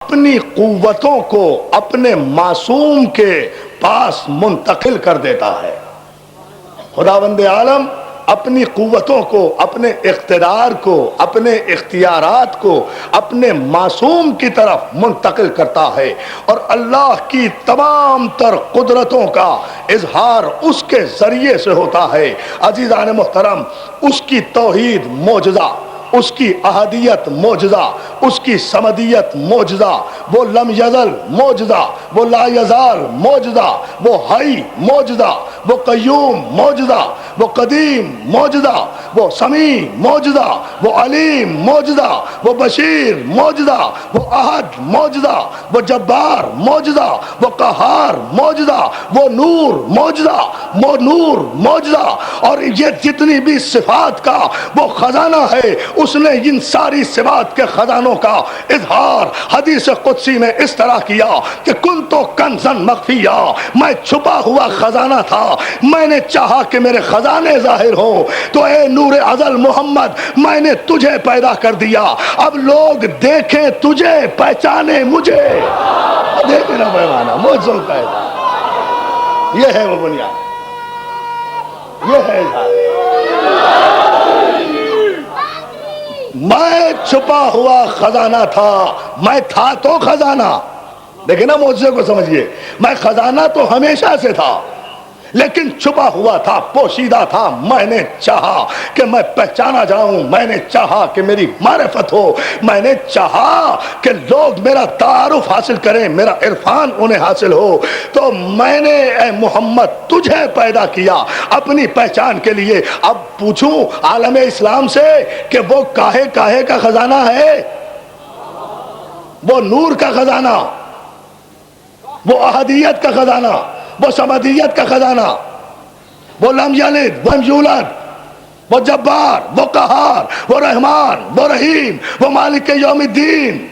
اپنی قوتوں کو اپنے معصوم کے پاس منتقل کر دیتا ہے۔ خداوند عالم اپنی قوتوں کو، اپنے اقتدار کو، اپنے اختیارات کو اپنے معصوم کی طرف منتقل کرتا ہے، اور اللہ کی تمام تر قدرتوں کا اظہار اس کے ذریعے سے ہوتا ہے۔ عزیزان محترم، اس کی توحید معجزہ، اس کی احدیت معجزہ، اس کی صمدیت معجزہ، وہ لم یزل معجزہ، وہ لا یزال معجزہ، وہ حی معجزہ، وہ قیوم معجزہ، وہ قدیم معجزہ، وہ سمیع معجزہ، وہ علیم معجزہ، وہ بشیر معجزہ، وہ احد معجزہ، وہ جبار معجزہ، وہ قہار معجزہ، وہ نور معجزہ، وہ نور معجزہ، اور یہ جتنی بھی صفات کا وہ خزانہ ہے، اس نے ان ساری صفات کے خزانوں کا اظہار حدیث قدسی میں اس طرح کیا کہ کنتو کنزا مخفیا، میں چھپا ہوا خزانہ تھا، میں نے چاہا کہ میرے خزانے ظاہر ہوں، تو اے نور ازل محمد میں نے تجھے پیدا کر دیا، اب لوگ دیکھیں تجھے، پہچانے مجھے۔ دیکھیں نا پیمانہ معجزوں کا اظہار، یہ ہے وہ بنیاد، یہ ہے اظہار۔ میں چھپا ہوا خزانہ تھا، میں تھا تو خزانہ، دیکھیں نا معجزے کو سمجھیے، میں خزانہ تو ہمیشہ سے تھا لیکن چھپا ہوا تھا، پوشیدہ تھا، میں نے چاہا کہ میں پہچانا جاؤں، میں نے چاہا کہ میری معرفت ہو، میں نے چاہا کہ لوگ میرا تعارف حاصل کریں، میرا عرفان انہیں حاصل ہو، تو میں نے اے محمد تجھے پیدا کیا اپنی پہچان کے لیے۔ اب پوچھوں عالم اسلام سے کہ وہ کاہے کاہے کا خزانہ ہے؟ وہ نور کا خزانہ، وہ احدیت کا خزانہ، وہ صمدیت کا خزانہ، وہ لم یلد ولم یولد، وہ جبار، وہ قہار، وہ رحمان، وہ رحیم، وہ مالک یوم الدین،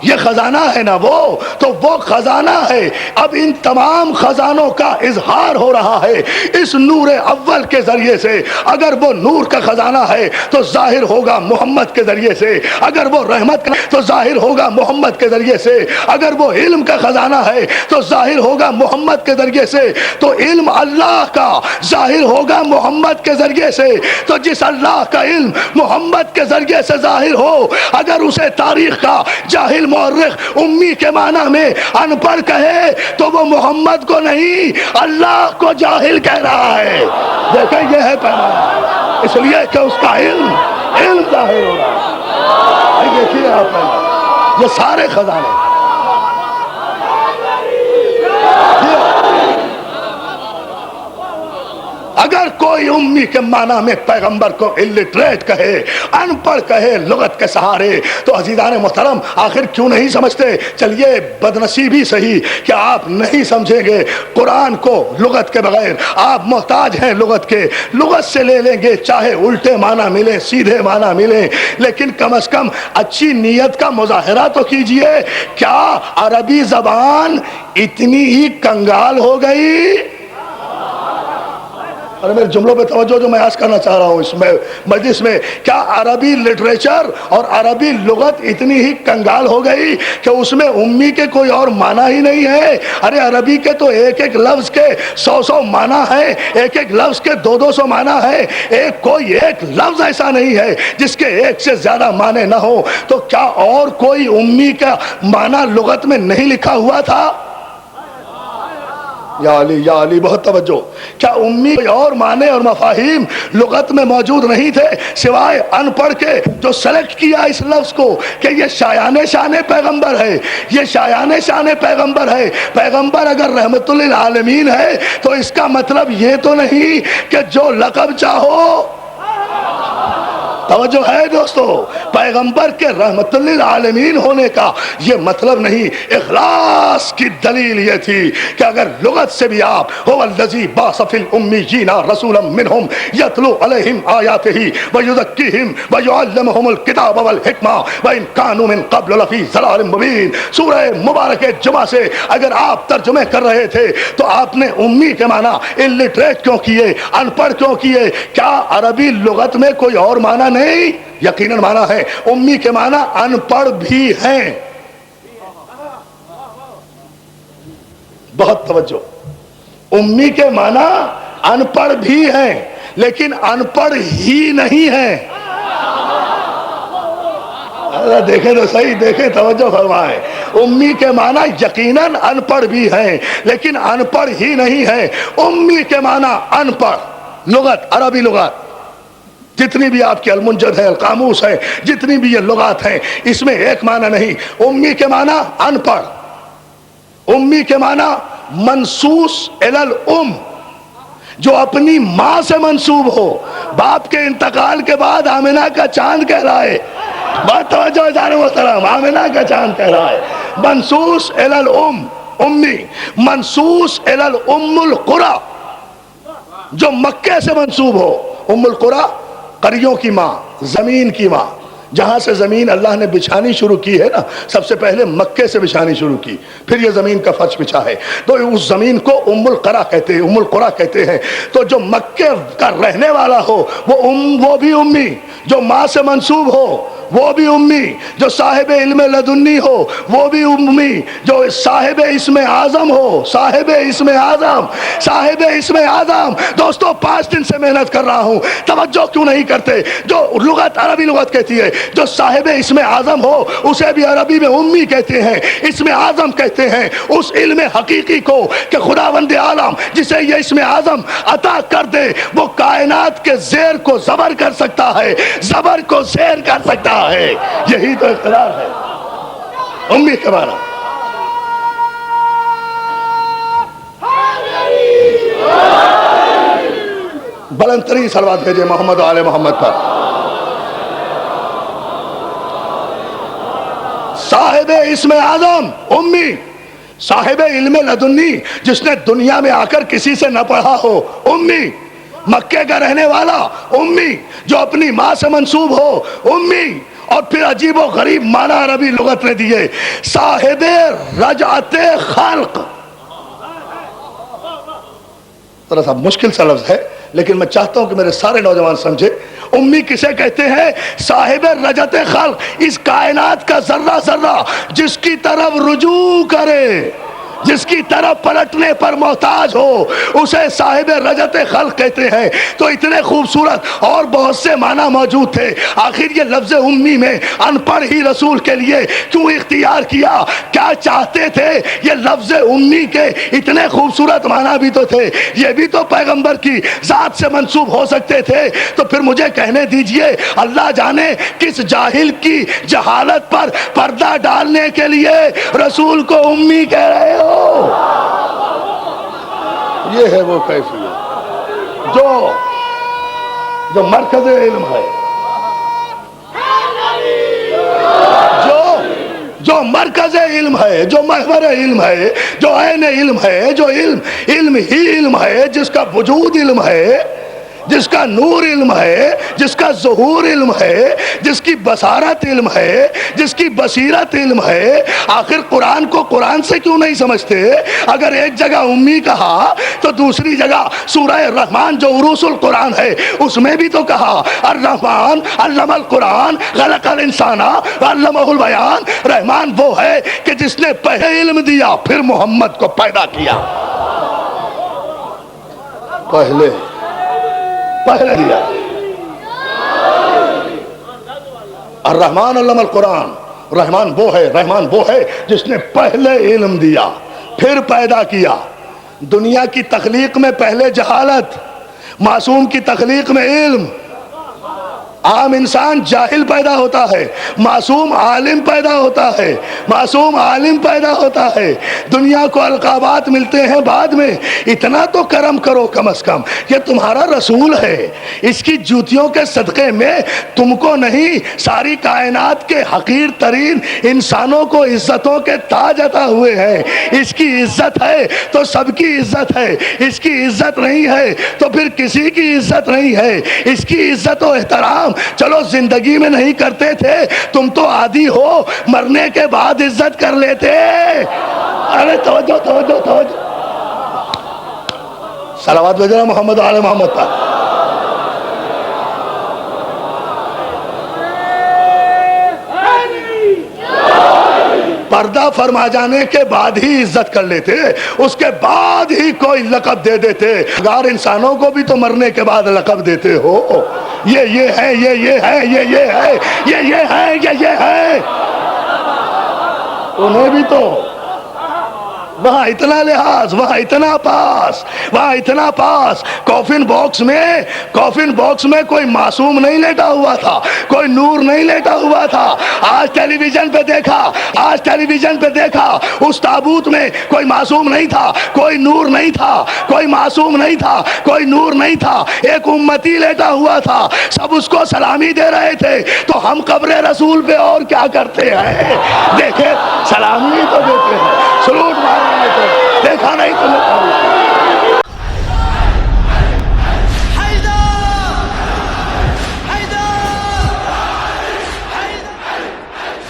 یہ خزانہ ہے نا وہ، تو وہ خزانہ ہے۔ اب ان تمام خزانوں کا اظہار ہو رہا ہے اس نور اول کے ذریعے سے۔ اگر وہ نور کا خزانہ ہے تو ظاہر ہوگا محمد کے ذریعے سے، اگر وہ رحمت کا تو ظاہر ہوگا محمد کے ذریعے سے، اگر وہ علم کا خزانہ ہے تو ظاہر ہوگا محمد کے ذریعے سے، تو علم اللہ کا ظاہر ہوگا محمد کے ذریعے سے۔ تو جس اللہ کا علم محمد کے ذریعے سے ظاہر ہو، اگر اسے تاریخ کا جاہل مورخ امی کے معنی میں ان پڑھ کہے تو وہ محمد کو نہیں اللہ کو جاہل کہہ رہا ہے۔ دیکھیں یہ ہے پیمانہ، اس لیے کہ اس کا علم ظاہر ہو رہا ہے۔ دیکھیے آپ یہ سارے خزانے، اگر کوئی امی کے معنی میں پیغمبر کو الٹریٹ کہے، ان پڑھ کہے لغت کے سہارے، تو عزیزان محترم آخر کیوں نہیں سمجھتے؟ چلیے بدنصیبی صحیح کہ آپ نہیں سمجھیں گے قرآن کو لغت کے بغیر، آپ محتاج ہیں لغت کے، لغت سے لے لیں گے چاہے الٹے معنی ملے سیدھے معنی ملے، لیکن کم از کم اچھی نیت کا مظاہرہ تو کیجئے۔ کیا عربی زبان اتنی ہی کنگال ہو گئی؟ اور میرے جملوں پہ توجہ جو میں عرض کرنا چاہ رہا ہوں اس میں مجلس میں، کیا عربی لٹریچر اور عربی لغت اتنی ہی کنگال ہو گئی کہ اس میں امی کے کوئی اور معنی ہی نہیں ہے؟ ارے عربی کے تو ایک ایک لفظ کے 100 معنی ہے، ایک ایک لفظ کے 200 معنی ہے، کوئی ایک لفظ ایسا نہیں ہے جس کے ایک سے زیادہ معنی نہ ہو۔ تو کیا اور کوئی امی کا معنی لغت میں نہیں لکھا ہوا تھا؟ یا علی بہت توجہ، کیا امی اور معنی اور مفاہیم لغت میں موجود نہیں تھے سوائے ان پڑھ کے جو سلیکٹ کیا اس لفظ کو کہ یہ شایان شان پیغمبر ہے، یہ شایان شان پیغمبر ہے؟ پیغمبر اگر رحمت للعالمین ہے تو اس کا مطلب یہ تو نہیں کہ جو لقب چاہو، توجہ ہے دوستو، پیغمبر کے رحمت للعالمین ہونے کا یہ مطلب نہیں۔ اخلاص کی دلیل یہ تھی کہ اگر لغت سے بھی آپ هو الذی بعث فی الامیین رسولا منہم یتلو علیہم آیاتہ ویزکیہم ویعلمہم الکتاب والحکمہ وان کانوا من قبل لفی ضلال مبین، سورہ مبارک جمعہ سے اگر آپ ترجمے کر رہے تھے تو آپ نے امی کے معنی الٹریٹ کیوں کیے، ان پڑھ کیوں کیے؟ کیا عربی لغت میں کوئی اور معنی نہیں؟ یقیناً معنی ہے، امی کے معنی ان پڑھ بھی ہیں، بہت توجہ. امی کے معنی ان پڑھ بھی ہیں لیکن ان پڑھ ہی نہیں ہیں. دیکھیں تو صحیح, دیکھیں, توجہ فرمائیں. امی کے معنی یقیناً ان پڑھ بھی ہیں لیکن ان پڑھ ہی نہیں ہیں. امی کے معنی ان پڑھ. لغت, عربی لغت جتنی بھی آپ کی المنجد ہے, القاموس ہے, جتنی بھی یہ لغات ہیں, اس میں ایک معنی نہیں. امی کے معنی ان پڑھ. امی کے معنی منسوس الی الام, جو اپنی ماں سے منسوب ہو, باپ کے انتقال کے بعد آمنہ کا چاند کہلائے. بات توجہ جان محترم, آمنہ کا چاند کہلائے. منسوس الی الام, امی. منسوس الی الام القری, جو مکے سے منسوب ہو. ام القری قریوں کی ماں, زمین کی ماں. جہاں سے زمین اللہ نے بچھانی شروع کی ہے نا, سب سے پہلے مکے سے بچھانی شروع کی, پھر یہ زمین کا فرش بچھا ہے. تو اس زمین کو ام القری کہتے ہیں, ام القری کہتے ہیں. تو جو مکے کا رہنے والا ہو وہ بھی امی. جو ماں سے منسوب ہو وہ بھی امی. جو صاحب علم لدنی ہو وہ بھی امی. جو صاحب اسم اعظم ہو, صاحب اسم اعظم, صاحب اسم اعظم. دوستو 5 دن سے محنت کر رہا ہوں, توجہ کیوں نہیں کرتے؟ جو لغت, عربی لغت کہتی ہے جو صاحب اسم اعظم ہو اسے بھی عربی میں امی کہتے ہیں, اسم اعظم کہتے ہیں. اس علم حقیقی کو کہ خداوند عالم جسے یہ اسم اعظم عطا کر دے وہ کائنات کے زیر کو زبر کر سکتا ہے, زبر کو زیر کر سکتا ہے. یہی تو اختلاف ہے امی کے معنی. بلند ترین صلوات بھیجے محمد و آل محمد پر. صاحب اسم اعظم امی, صاحب علم لدنی جس نے دنیا میں آ کر کسی سے نہ پڑھا ہو امی, مکے کا رہنے والا امی, جو اپنی ماں سے منسوب ہو امی. اور پھر عجیب و غریب معنی عربی لغت نے دیے, صاحب رجعت خلق. ذرا سا مشکل سا لفظ ہے لیکن میں چاہتا ہوں کہ میرے سارے نوجوان سمجھے. امی کسے کہتے ہیں؟ صاحب رجعت خلق, اس کائنات کا ذرہ ذرہ جس کی طرف رجوع کرے, جس کی طرف پلٹنے پر محتاج ہو, اسے صاحب رجعت خلق کہتے ہیں. تو اتنے خوبصورت اور بہت سے معنی موجود تھے. آخر یہ لفظ امی میں ان پڑھ ہی رسول کے لیے کیوں اختیار کیا؟ کیا چاہتے تھے؟ یہ لفظ امی کے اتنے خوبصورت معنی بھی تو تھے, یہ بھی تو پیغمبر کی ذات سے منسوب ہو سکتے تھے. تو پھر مجھے کہنے دیجئے, اللہ جانے کس جاہل کی جہالت پر پردہ ڈالنے کے لیے رسول کو امی کہہ رہے ہو. یہ ہے وہ کیفیت جو مرکز علم ہے, جو مرکز علم ہے, جو محور علم ہے, جو عین علم ہے, جو علم ہی علم ہے, جس کا وجود علم ہے, جس کا نور علم ہے, جس کا ظہور علم ہے, جس کی بصارت علم ہے, جس کی بصیرت علم ہے. آخر قرآن کو قرآن سے کیوں نہیں سمجھتے؟ اگر ایک جگہ امی کہا تو دوسری جگہ سورہ الرحمن جو عروس القرآن ہے اس میں بھی تو کہا الرحمن علم القرآن خلق الانسان علمہ البیان. رحمان وہ ہے کہ جس نے پہلے علم دیا پھر محمد کو پیدا کیا. پہلے دیا. الرحمن علم القرآن, رحمان وہ ہے جس نے پہلے علم دیا پھر پیدا کیا. دنیا کی تخلیق میں پہلے جہالت, معصوم کی تخلیق میں علم. عام انسان جاہل پیدا ہوتا ہے, معصوم عالم پیدا ہوتا ہے, معصوم عالم پیدا ہوتا ہے. دنیا کو القابات ملتے ہیں بعد میں. اتنا تو کرم کرو کم از کم, یہ تمہارا رسول ہے, اس کی جوتیوں کے صدقے میں تم کو نہیں ساری کائنات کے حقیر ترین انسانوں کو عزتوں کے تاج عطا ہوئے ہیں. اس کی عزت ہے تو سب کی عزت ہے, اس کی عزت نہیں ہے تو پھر کسی کی عزت نہیں ہے. اس کی عزت و احترام چلو زندگی میں نہیں کرتے تھے, تم تو عادی ہو مرنے کے بعد عزت کر لیتے. ارے توجہ صلوات بھیجنا محمد آل محمد پر. پردہ فرما جانے کے بعد ہی عزت کر لیتے، اس کے بعد ہی کوئی لقب دے دیتے۔ اگر انسانوں کو بھی تو مرنے کے بعد لقب دیتے ہو، یہ ہے، یہ ہے، یہ ہے، یہ ہے، یہ ہے، انہیں بھی تو وہاں اتنا لحاظ، وہاں اتنا پاس، وہاں اتنا پاس۔ کافن باکس میں کوئی معصوم نہیں لیٹا ہوا تھا، کوئی نور نہیں لیٹا ہوا تھا۔ آج ٹیلی ویژن پہ دیکھا اس تابوت میں کوئی معصوم نہیں تھا، کوئی نور نہیں تھا، کوئی معصوم نہیں تھا، کوئی نور نہیں تھا، ایک امتی لیٹا ہوا تھا، سب اس کو سلامی دے رہے تھے۔ تو ہم قبر رسول پہ اور کیا کرتے ہیں؟ دیکھیں، سلامی تو دیتے ہیں، سلوٹ مارنے تو دیکھا نہیں تمہیں۔